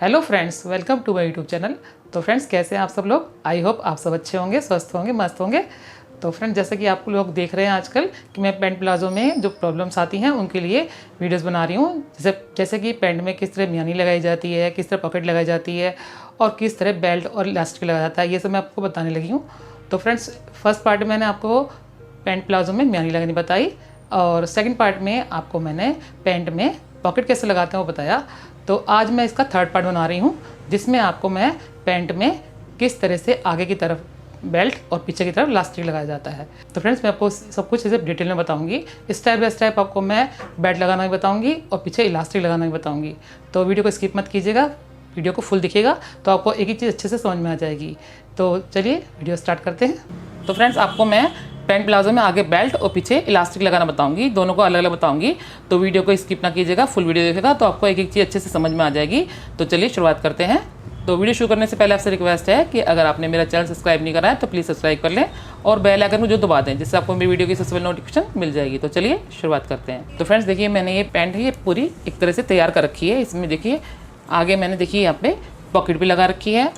Hello friends, welcome to my YouTube channel. तो friends, कैसे हैं आप सब लोग? आई होप आप सब अच्छे होंगे, स्वस्थ होंगे, मस्त होंगे। तो फ्रेंड्स, जैसे कि आप लोग देख रहे हैं आजकल कि मैं पैंट प्लाजो में जो प्रॉब्लम्स आती हैं उनके लिए वीडियोस बना रही हूँ। जैसे कि पैंट में किस तरह मियानी लगाई जाती है, किस तरह पॉकेट लगाई जाती है और किस तरह बेल्ट और इलास्टिक लगाया जाता है, ये सब मैं आपको बताने लगी हूँ। तो फ्रेंड्स, फर्स्ट पार्ट में मैंने आपको पैंट प्लाजो में मियानी लगानी बताई और सेकेंड पार्ट में आपको मैंने पैंट में पॉकेट कैसे लगाते हैं वो बताया। तो आज मैं इसका थर्ड पार्ट बना रही हूँ जिसमें आपको मैं पैंट में किस तरह से आगे की तरफ बेल्ट और पीछे की तरफ इलास्टिक लगाया जाता है। तो फ्रेंड्स, मैं आपको सब कुछ इसे डिटेल में बताऊंगी। स्टेप बाय स्टेप आपको मैं बेल्ट लगाना भी बताऊंगी और पीछे इलास्टिक लगाना भी बताऊंगी। तो वीडियो को स्किप मत कीजिएगा, वीडियो को फुल दिखिएगा तो आपको एक एक चीज़ अच्छे से समझ में आ जाएगी। तो चलिए वीडियो स्टार्ट करते हैं। तो फ्रेंड्स, आपको मैं पैंट प्लाजो में आगे बेल्ट और पीछे इलास्टिक लगाना बताऊंगी, दोनों को अलग अलग बताऊंगी। तो वीडियो को स्किप ना कीजिएगा, फुल वीडियो देखिएगा तो आपको एक एक चीज़ अच्छे से समझ में आ जाएगी। तो चलिए शुरुआत करते हैं। तो वीडियो शुरू करने से पहले आपसे रिक्वेस्ट है कि अगर आपने मेरा चैनल सब्सक्राइब नहीं करा है तो प्लीज़ सब्सक्राइब कर लें और बेल आइकन को जो दबा दें जिससे आपको मेरी वीडियो की सबसे पहले नोटिफिकेशन मिल जाएगी। तो चलिए शुरुआत करते हैं। तो फ्रेंड्स, देखिए मैंने ये पैंट है ये पूरी एक तरह से तैयार कर रखी है। इसमें देखिए आगे मैंने देखिए यहाँ पे पॉकेट भी लगा रखी है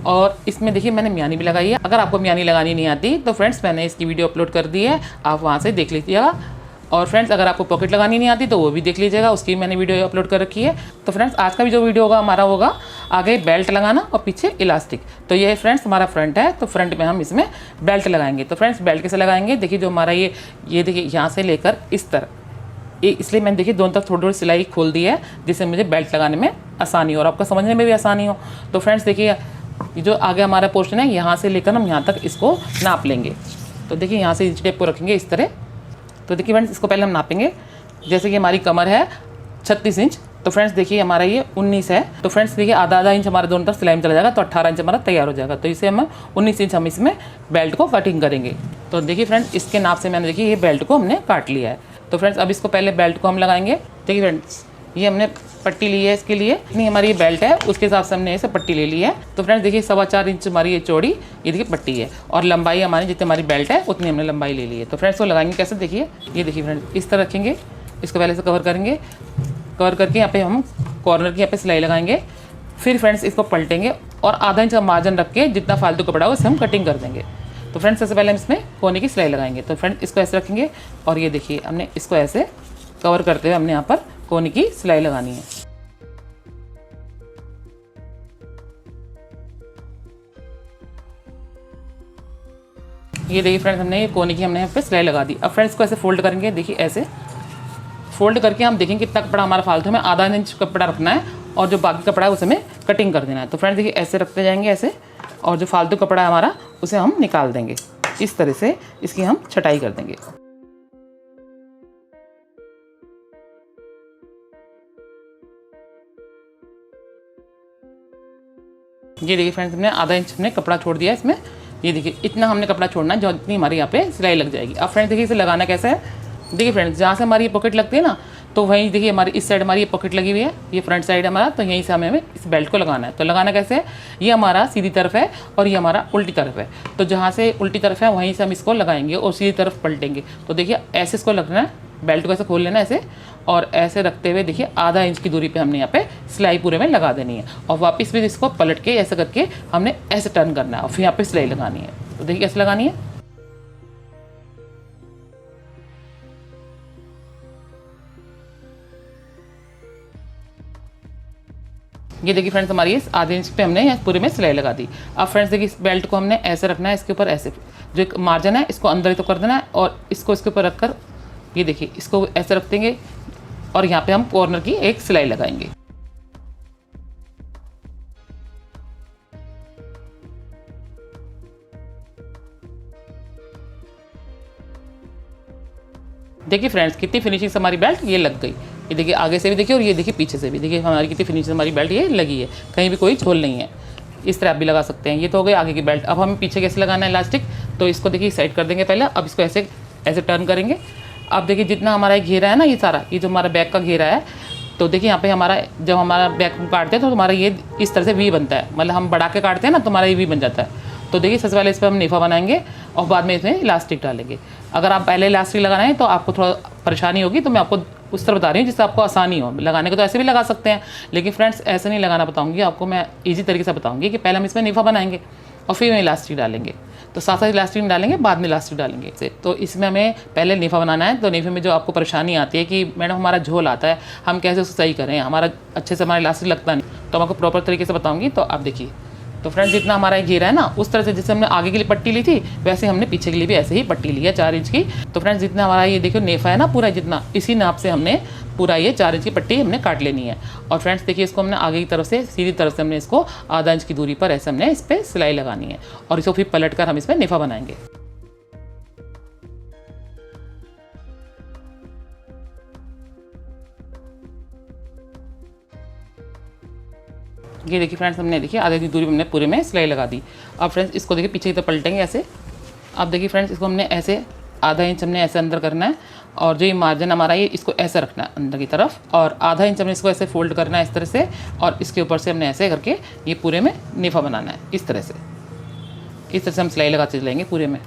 और इसमें देखिए मैंने मियानी भी लगाई है। अगर आपको मियानी लगानी नहीं आती तो फ्रेंड्स मैंने इसकी वीडियो अपलोड कर दी है, आप वहाँ से देख लीजिएगा। और फ्रेंड्स, अगर आपको पॉकेट लगानी नहीं आती तो वो भी देख लीजिएगा, उसकी मैंने वीडियो अपलोड कर रखी है। तो फ्रेंड्स, आज का भी जो वीडियो होगा हमारा होगा आगे बेल्ट लगाना और पीछे इलास्टिक। तो ये फ्रेंड्स हमारा फ्रंट है, तो फ्रंट में हम इसमें बेल्ट लगाएंगे। तो फ्रेंड्स, बेल्ट कैसे लगाएंगे, देखिए जो हमारा ये देखिए यहाँ से लेकर इस तरह, इसलिए मैंने देखिए दोनों तरफ थोड़ी थोड़ी सिलाई खोल दी है जिससे मुझे बेल्ट लगाने में आसानी हो और आपको समझने में भी आसानी हो। तो फ्रेंड्स देखिए, ये जो आगे हमारा पोर्शन है यहाँ से लेकर हम यहाँ तक इसको नाप लेंगे। तो देखिए यहाँ से इंच टेप को रखेंगे इस तरह। तो देखिए फ्रेंड्स, इसको पहले हम नापेंगे। जैसे कि हमारी कमर है 36 इंच, तो फ्रेंड्स देखिए हमारा ये 19 है। तो फ्रेंड्स देखिए आधा इंच हमारे दोनों तरफ सिलाई में चला जाएगा, तो 18 इंच हमारा तैयार हो जाएगा। तो इसे हम 19 इंच हम इसमें बेल्ट को कटिंग करेंगे। तो देखिए फ्रेंड्स, इसके नाप से मैंने देखिए ये बेल्ट को हमने काट लिया है। तो फ्रेंड्स, अब इसको पहले बेल्ट को हम लगाएंगे। देखिए फ्रेंड्स, ये हमने पट्टी ली है इसके लिए, नहीं हमारी ये बेल्ट है उसके हिसाब से हमने इसे पट्टी ले ली है। तो फ्रेंड्स देखिए 4.25 इंच हमारी ये चौड़ी ये देखिए पट्टी है और लंबाई हमारी जितनी हमारी बेल्ट है उतनी हमने लंबाई ले ली है। तो फ्रेंड्स वो लगाएंगे कैसे, देखिए ये देखिए फ्रेंड्स, इस तरह रखेंगे, इसको पहले से कवर करेंगे। कवर करके यहाँ पे हम कॉर्नर की यहाँ पे सिलाई लगाएंगे। फिर फ्रेंड्स इसको पलटेंगे और आधा इंच का मार्जिन रख के जितना फालतू कपड़ा हो उसे हम कटिंग कर देंगे। तो फ्रेंड्स सबसे पहले हम इसमें कोने की सिलाई लगाएंगे। तो फ्रेंड्स इसको ऐसे रखेंगे और ये देखिए हमने इसको ऐसे कवर करते हुए हमने यहाँ पर कोने की सिलाई लगानी है। ये देखिए फ्रेंड्स, हमने ये कोने की हमने यहाँ पे सिलाई लगा दी। अब फ्रेंड्स को ऐसे फोल्ड करेंगे, देखिए ऐसे फोल्ड करके हम देखेंगे कितना कपड़ा हमारा फालतू है, हमें आधा इंच कपड़ा रखना है और जो बाकी कपड़ा है उसे हमें कटिंग कर देना है। तो फ्रेंड्स देखिए ऐसे रखते जाएंगे ऐसे, और जो फालतू कपड़ा है हमारा उसे हम निकाल देंगे। इस तरह से इसकी हम छटाई कर देंगे। ये देखिए फ्रेंड्स, हमने आधा इंच हमने कपड़ा छोड़ दिया इसमें। ये देखिए इतना हमने कपड़ा छोड़ना है जो इतनी हमारी यहाँ पे सिलाई लग जाएगी। अब फ्रेंड्स देखिए इसे लगाना कैसे है, देखिए फ्रेंड्स जहाँ से हमारी ये पॉकेट लगती है ना, तो वहीं देखिए हमारी इस साइड हमारी ये पॉकेट लगी हुई है, ये फ्रंट साइड हमारा, तो यहीं से हमें इस बेल्ट को लगाना है। तो लगाना कैसे है, ये हमारा सीधी तरफ है और ये हमारा उल्टी तरफ है। तो जहाँ से उल्टी तरफ है वहीं से हम इसको लगाएंगे और सीधी तरफ पलटेंगे। तो देखिए ऐसे इसको लगना है, बेल्ट को ऐसे खोल लेना ऐसे और ऐसे रखते हुए देखिए आधा इंच की दूरी पे हमने यहाँ पे सिलाई पूरे में लगा देनी है और वापस भी इसको पलट के ऐसे करके हमने ऐसे टर्न करना है और फिर यहाँ पे सिलाई लगानी है। तो देखिए कैसे लगानी है। ये देखिए फ्रेंड्स, हमारी इस आधे इंच पे हमने पूरे में सिलाई लगा दी। अब फ्रेंड्स देखिए इस बेल्ट को हमने ऐसे रखना है, इसके ऊपर ऐसे जो एक मार्जिन है इसको अंदर ही तो कर देना है और इसको इसके ऊपर रखकर ये देखिए इसको ऐसे रख देंगे और यहाँ पे हम कॉर्नर की एक सिलाई लगाएंगे। देखिए फ्रेंड्स, कितनी फिनिशिंग से हमारी बेल्ट ये लग गई। ये देखिए आगे से भी देखिए और ये देखिए पीछे से भी देखिए हमारी कितनी फिनिशिंग से हमारी बेल्ट ये लगी है, कहीं भी कोई झोल नहीं है। इस तरह आप भी लगा सकते हैं। ये तो हो गई आगे की बेल्ट। अब हमें पीछे कैसे लगाना है इलास्टिक, तो इसको देखिए साइड कर देंगे पहले। अब इसको ऐसे ऐसे टर्न करेंगे। अब देखिए जितना हमारा घेरा है ना, ये सारा ये जो हमारा बैक का घेरा है, तो देखिए यहाँ पे हमारा जब हमारा बैक काटते हैं तो हमारा ये इस तरह से वी बनता है, मतलब हम बढ़ा के काटते हैं ना तो हमारा ये वी बन जाता है। तो देखिए सबसे पहले इस पर हम नेफा बनाएंगे और बाद में इसमें इलास्टिक डालेंगे। अगर आप पहले इलास्टिक लगाना है तो आपको थोड़ा परेशानी होगी, तो मैं आपको उस तरह बता रही हूँ जिससे आपको आसानी हो। लगाने को तो ऐसे भी लगा सकते हैं, लेकिन फ्रेंड्स ऐसे नहीं लगाना बताऊँगी आपको, मैं ईजी तरीके से बताऊँगी कि पहले हम इसमें नेफा बनाएंगे और फिर इलास्टिक डालेंगे। तो साथ साथ इलास्टिक डालेंगे, बाद में इलास्टिक डालेंगे। तो इसमें हमें पहले नेफा बनाना है। तो नेफे में जो आपको परेशानी आती है कि मैडम हमारा झोल आता है, हम कैसे उसको सही करें, हमारा अच्छे से हमारा इलास्टिक लगता नहीं, तो मैं आपको प्रॉपर तरीके से बताऊँगी। तो आप देखिए, तो फ्रेंड्स जितना हमारा घेरा है ना, उस तरह से जैसे हमने आगे के लिए पट्टी ली थी वैसे हमने पीछे के लिए भी ऐसे ही पट्टी ली है 4 इंच की। तो फ्रेंड्स जितना हमारा ये देखो नेफा है ना पूरा, जितना इसी नाप से हमने पूरा ये 4 इंच की पट्टी हमने काट लेनी है। और फ्रेंड्स देखिए, इसको हमने आगे की तरफ से सीधी तरफ से हमने इसको आधा इंच की दूरी पर ऐसे हमने इस पर सिलाई लगानी है और इसको फिर पलट कर हम इस पर नेफा बनाएंगे। ये देखिए फ्रेंड्स, हमने देखिए आधे की दूरी में हमने पूरे में सिलाई लगा दी। अब फ्रेंड्स इसको देखिए पीछे की तरफ पलटेंगे ऐसे। अब देखिए फ्रेंड्स, इसको हमने ऐसे आधा इंच हमने ऐसे अंदर करना है और जो ये मार्जिन हमारा ये इसको ऐसे रखना है अंदर की तरफ, और आधा इंच हमने इसको ऐसे फोल्ड करना है इस तरह से, और इसके ऊपर से हमने ऐसे करके ये पूरे में नेफा बनाना है इस तरह से। इस तरह से हम सिलाई लगाते चलेंगे पूरे में।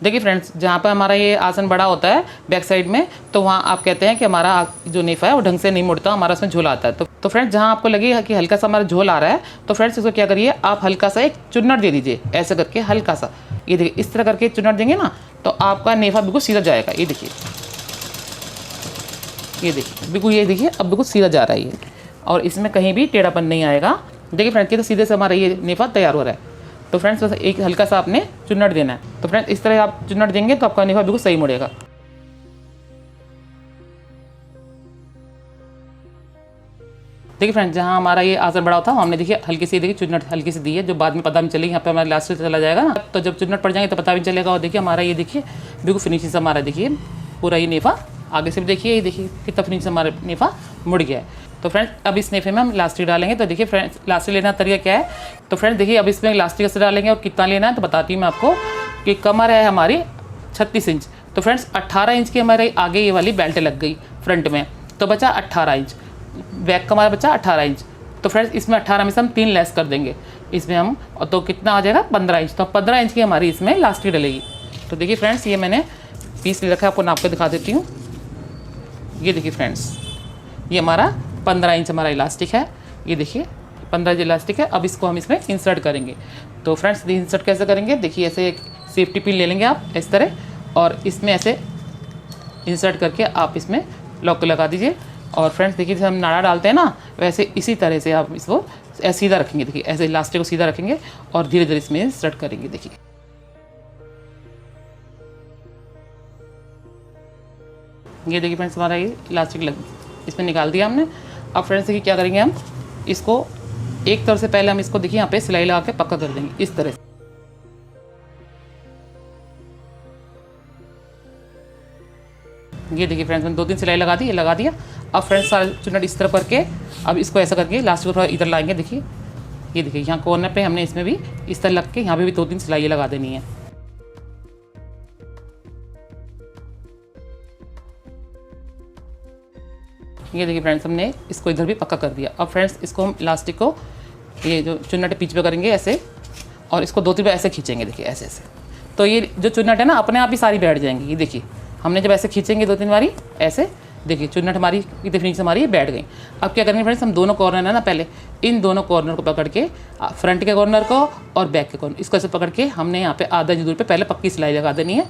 देखिए फ्रेंड्स, जहाँ पर हमारा ये आसन बड़ा होता है बैक साइड में, तो वहाँ आप कहते हैं कि हमारा जो नेफा है वो ढंग से नहीं मुड़ता, हमारा उसमें झोल आता है। तो फ्रेंड्स जहाँ आपको लगे कि हल्का सा हमारा झोल आ रहा है, तो फ्रेंड्स इसको क्या करिए, आप हल्का सा एक चुन्नट दे दीजिए ऐसे करके, हल्का सा। ये देखिए इस तरह करके चुन्नट देंगे ना, तो आपका नेफा बिल्कुल सीधा जाएगा। ये देखिए, ये देखिए बिल्कुल, ये देखिए अब बिल्कुल सीधा जा रहा है ये, और इसमें कहीं भी टेढ़ापन नहीं आएगा। देखिए फ्रेंड्स, ये तो सीधे से हमारा ये नेफा तैयार हो रहा है। तो फ्रेंड्स बस एक हल्का सा आपने चुन्नट देना है। तो फ्रेंड्स इस तरह आप चुन्नट देंगे तो आपका नेफा बिल्कुल सही मुड़ेगा। देखिए फ्रेंड्स, जहाँ हमारा ये आसन बड़ा था हमने देखिए हल्की सी देखिए चुन्नट हल्की सी दी है, जो बाद में पता नहीं चलेगी, यहाँ पे हमारा लास्ट से चला जाएगा ना, तो जब चुन्नट पड़ जाएंगे तो पता भी चलेगा। और देखिए हमारा ये देखिए बिल्कुल फिनिशिंग से हमारा देखिए पूरा ये नेफा आगे से भी देखिए, ये देखिए कितना फिनिशिंग से हमारा नेफा मुड़ गया है। तो फ्रेंड्स अब इस नेफे में हम इलास्टिक डालेंगे। तो देखिए फ्रेंड्स, इलास्टिक लेना तरीका क्या है, तो फ्रेंड्स देखिए अब इसमें इलास्टिक कैसे डालेंगे और कितना लेना है तो बताती हूँ मैं आपको। कि कमर है हमारी 36 इंच, तो फ्रेंड्स 18 इंच की हमारे आगे ये वाली बेल्ट लग गई फ्रंट में, तो बचा 18 इंच, बैक का हमारा बचा 18 इंच। तो फ्रेंड्स इसमें 18 में से हम 3 लेस कर देंगे इसमें हम, तो कितना आ जाएगा 15 इंच। तो 15 इंच की हमारी इसमें इलास्टिक डलेगी। तो देखिए फ्रेंड्स, ये मैंने पीस ले रखा है, आपको नाप के दिखा देती हूँ। ये देखिए फ्रेंड्स, ये हमारा 15 इंच हमारा इलास्टिक है। ये देखिए 15 इंच इलास्टिक है। अब इसको हम इसमें इंसर्ट करेंगे। तो फ्रेंड्स इंसर्ट कैसे करेंगे, देखिए ऐसे एक सेफ्टी पिन ले लेंगे आप इस तरह, और इसमें ऐसे इंसर्ट करके आप इसमें लॉक लगा दीजिए। और फ्रेंड्स देखिए जैसे हम नाड़ा डालते हैं ना, वैसे इसी तरह से आप इसको ऐसे सीधा रखेंगे। देखिए ऐसे इलास्टिक को सीधा रखेंगे और धीरे धीरे इसमें इंसर्ट करेंगे। देखिए ये देखिए फ्रेंड्स, हमारा ये इलास्टिक इसमें निकाल दिया हमने। अब फ्रेंड्स देखिए क्या करेंगे, हम इसको एक तरफ से पहले हम इसको देखिए यहाँ पे सिलाई लगा के पक्का कर देंगे इस तरह से। ये देखिए फ्रेंड्स, मैंने 2-3 सिलाई लगा दी, ये लगा दिया। अब फ्रेंड्स सारा चुन्नट इस तरह करके अब इसको ऐसा करके लास्ट को थोड़ा इधर लाएंगे। देखिए ये देखिए यहाँ कॉर्नर पे हमने इसमें भी इस तरह लग के यहाँ पे भी 2-3 सिलाई लगा देनी है। ये देखिए फ्रेंड्स, हमने इसको इधर भी पक्का कर दिया। अब फ्रेंड्स इसको हम इलास्टिक को ये जो चुन्नट पीछ पे करेंगे ऐसे, और इसको 2-3 बार ऐसे खींचेंगे। देखिए ऐसे ऐसे, तो ये जो चुन्नट है ना अपने आप ही सारी बैठ जाएंगी। ये देखिए हमने जब ऐसे खींचेंगे 2-3 बारी ऐसे, देखिए चुन्नट हमारी कितनी फिनिशिंग हमारी बैठ गई। अब क्या करेंगे फ्रेंड्स, हम दोनों कॉर्नर है ना, पहले इन दोनों कॉर्नर को पकड़ के, फ्रंट के कॉर्नर को और बैक के कॉर्नर, इसको ऐसे पकड़ के हमने यहाँ पे आधा इंच दूर पे पहले पक्की सिलाई लगा देनी है।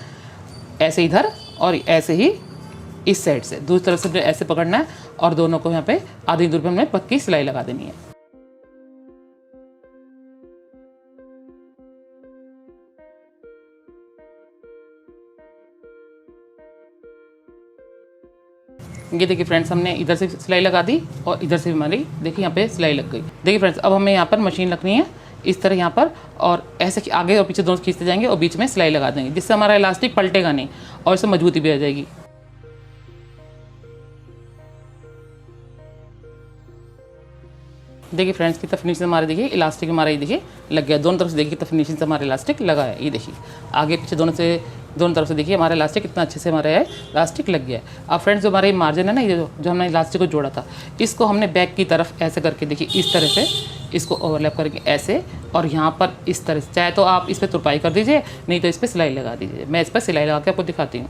ऐसे इधर और ऐसे ही इस साइड से दूसरी तरफ से ऐसे पकड़ना है, और दोनों को यहाँ पे आधी दूर पे हमने पक्की सिलाई लगा देनी है। ये देखिए फ्रेंड्स, हमने इधर से सिलाई लगा दी और इधर से भी हमारी देखिए यहाँ पे सिलाई लग गई। देखिए फ्रेंड्स, अब हमें यहाँ पर मशीन रखनी है इस तरह यहाँ पर, और ऐसे आगे और पीछे दोनों खींचते जाएंगे और बीच में सिलाई लगा देंगे, जिससे हमारा इलास्टिक पलटेगा नहीं और इससे मजबूती भी आ जाएगी। देखिए फ्रेंड्स कितना फिनिशिंग हमारे देखिए इलास्टिक हमारा ये देखिए लग गया। दोनों तरफ से देखिए कितना फिनिशिंग से हमारा इलास्टिक लगा है। ये देखिए आगे पीछे दोनों तरफ से देखिए हमारा इलास्टिक कितना अच्छे से हमारा है इलास्टिक लग गया है। अब फ्रेंड्स जो हमारा ये मार्जिन है ना, ये जो हमने इलास्टिक को जोड़ा था, इसको हमने बैक की तरफ ऐसे करके देखिए इस तरह से इसको ओवरलैप करके ऐसे, और यहाँ पर इस तरह से, चाहे तो आप इस पर तुरपाई कर दीजिए, नहीं तो इस पर सिलाई लगा दीजिए। मैं इस पर सिलाई लगा के आपको दिखाती हूँ।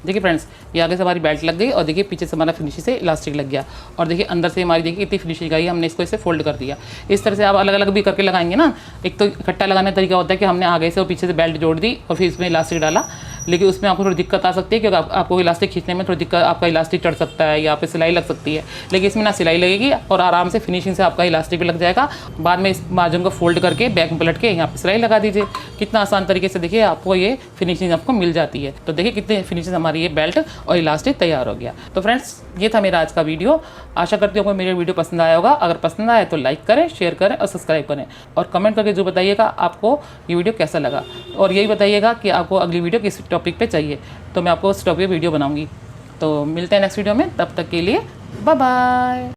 देखिए फ्रेंड्स, ये आगे से हमारी बेल्ट लग गई और देखिए पीछे से हमारा फिनिशिंग से इलास्टिक लग गया, और देखिए अंदर से हमारी देखिए कितनी फिनिशिंग आई, हमने इसको इसे फोल्ड कर दिया। इस तरह से आप अलग अलग भी करके लगाएंगे ना। एक तो इकट्ठा लगाने का तरीका होता है कि हमने आगे से और पीछे से बेल्ट जोड़ दी और फिर इसमें इलास्टिक डाला, लेकिन उसमें आपको थोड़ी दिक्कत आ सकती है, क्योंकि आपको इलास्टिक खींचने में थोड़ी दिक्कत, आपका इलास्टिक चढ़ सकता है या पे सिलाई लग सकती है। लेकिन इसमें ना सिलाई लगेगी और आराम से फिनिशिंग से आपका इलास्टिक भी लग जाएगा। बाद में इस मार्जिन को फोल्ड करके बैक में पलट के यहाँ पे सिलाई लगा दीजिए। कितना आसान तरीके से देखिए आपको ये फिनिशिंग आपको मिल जाती है। तो देखिए कितनी फिनिशिंग हमारी ये बेल्ट और इलास्टिक तैयार हो गया। तो फ्रेंड्स, ये था मेरा आज का वीडियो। आशा करती हूँ आपको मेरा वीडियो पसंद आया होगा। अगर पसंद आए तो लाइक करें, शेयर करें और सब्सक्राइब करें, और कमेंट करके जो बताइएगा आपको ये वीडियो कैसा लगा, और यही बताइएगा कि आपको अगली वीडियो किस टॉपिक पे चाहिए, तो मैं आपको उस टॉपिक पे वीडियो बनाऊंगी। तो मिलते हैं नेक्स्ट वीडियो में, तब तक के लिए बाय बाय।